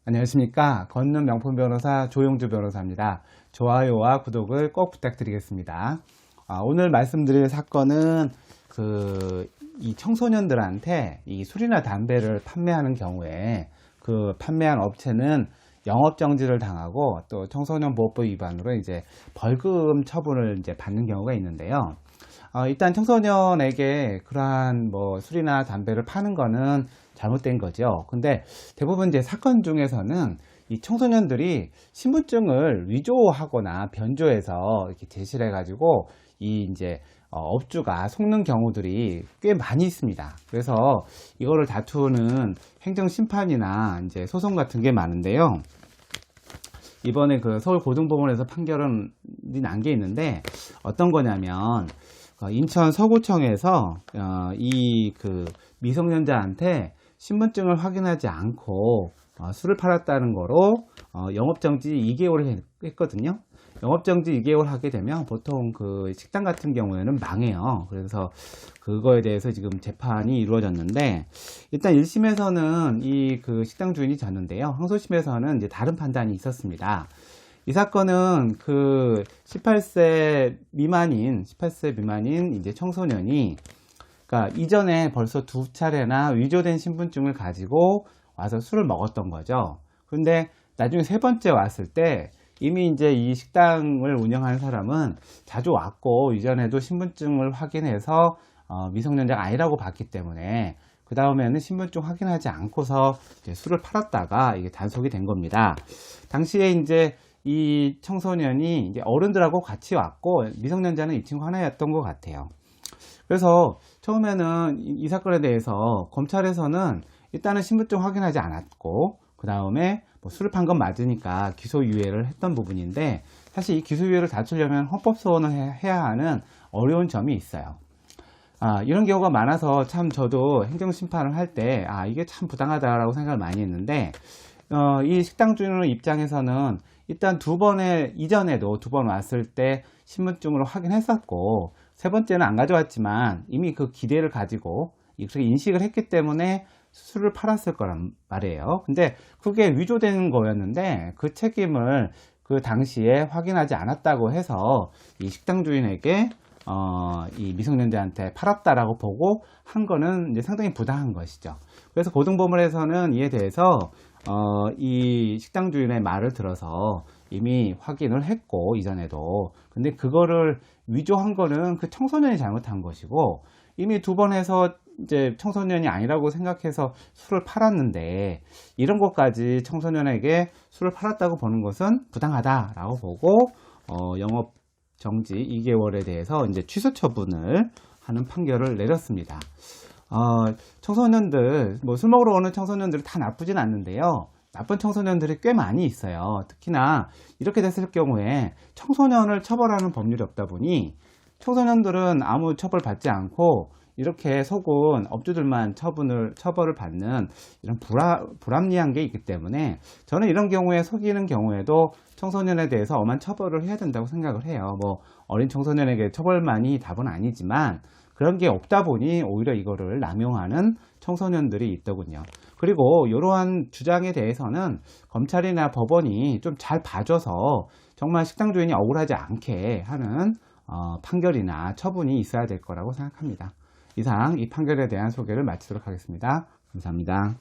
안녕하십니까. 걷는 명품 변호사 조용주 변호사입니다. 좋아요와 구독을 꼭 부탁드리겠습니다. 오늘 말씀드릴 사건은 이 청소년들한테 이 술이나 담배를 판매하는 경우에 그 판매한 업체는 영업정지를 당하고 또 청소년보호법 위반으로 이제 벌금 처분을 이제 받는 경우가 있는데요. 일단 청소년에게 그러한 술이나 담배를 파는 거는 잘못된 거죠. 근데 대부분 이제 사건 중에서는 이 청소년들이 신분증을 위조하거나 변조해서 이렇게 제시를 해가지고 이 이제 업주가 속는 경우들이 꽤 많이 있습니다. 그래서 이거를 다투는 행정심판이나 이제 소송 같은 게 많은데요. 이번에 그 서울고등법원에서 판결은 난 게 있는데 어떤 거냐면 인천 서구청에서 이 미성년자한테 신분증을 확인하지 않고 술을 팔았다는 거로 영업정지 2개월을 했거든요. 영업정지 2개월 하게 되면 보통 그 식당 같은 경우에는 망해요. 그래서 그거에 대해서 지금 재판이 이루어졌는데 일단 1심에서는 이 식당 주인이 졌는데요. 항소심에서는 이제 다른 판단이 있었습니다. 이 사건은 18세 미만인 이제 청소년이 그러니까 이전에 벌써 2차례나 위조된 신분증을 가지고 와서 술을 먹었던 거죠. 근데 나중에 세 번째 왔을 때 이미 이제 이 식당을 운영하는 사람은 자주 왔고 이전에도 신분증을 확인해서 미성년자가 아니라고 봤기 때문에 그 다음에는 신분증 확인하지 않고서 이제 술을 팔았다가 이게 단속이 된 겁니다. 당시에 이제 이 청소년이 이제 어른들하고 같이 왔고 미성년자는 이 친구 하나였던 것 같아요. 그래서 처음에는 이 사건에 대해서 검찰에서는 일단은 신분증 확인하지 않았고 그 다음에 술을 판 건 맞으니까 기소유예를 했던 부분인데 사실 이 기소유예를 다투려면 헌법소원을 해야 하는 어려운 점이 있어요. 이런 경우가 많아서 참 저도 행정심판을 할 때 이게 참 부당하다라고 생각을 많이 했는데 이 식당 주인 입장에서는 일단 이전에도 두 번 왔을 때 신분증으로 확인했었고 세 번째는 안 가져왔지만 이미 그 기대를 가지고 그렇게 인식을 했기 때문에 술을 팔았을 거란 말이에요. 근데 그게 위조된 거였는데 그 책임을 그 당시에 확인하지 않았다고 해서 이 식당 주인에게 이 미성년자한테 팔았다라고 보고 한 거는 이제 상당히 부당한 것이죠. 그래서 고등법원에서는 이에 대해서 이 식당 주인의 말을 들어서 이미 확인을 했고 이전에도 근데 그거를 위조한 거는 그 청소년이 잘못한 것이고 이미 두 번 해서 이제 청소년이 아니라고 생각해서 술을 팔았는데 이런 것까지 청소년에게 술을 팔았다고 보는 것은 부당하다라고 보고 영업 정지 2개월에 대해서 이제 취소 처분을 하는 판결을 내렸습니다. 청소년들 술 먹으러 오는 청소년들이 다 나쁘진 않는데요. 나쁜 청소년들이 꽤 많이 있어요. 특히나 이렇게 됐을 경우에 청소년을 처벌하는 법률이 없다 보니 청소년들은 아무 처벌 받지 않고 이렇게 속은 업주들만 처벌을 받는 이런 불합리한 게 있기 때문에 저는 이런 경우에 속이는 경우에도 청소년에 대해서 엄한 처벌을 해야 된다고 생각을 해요. 어린 청소년에게 처벌만이 답은 아니지만 그런 게 없다 보니 오히려 이거를 남용하는 청소년들이 있더군요. 그리고 이러한 주장에 대해서는 검찰이나 법원이 좀 잘 봐줘서 정말 식당 주인이 억울하지 않게 하는 판결이나 처분이 있어야 될 거라고 생각합니다. 이상 이 판결에 대한 소개를 마치도록 하겠습니다. 감사합니다.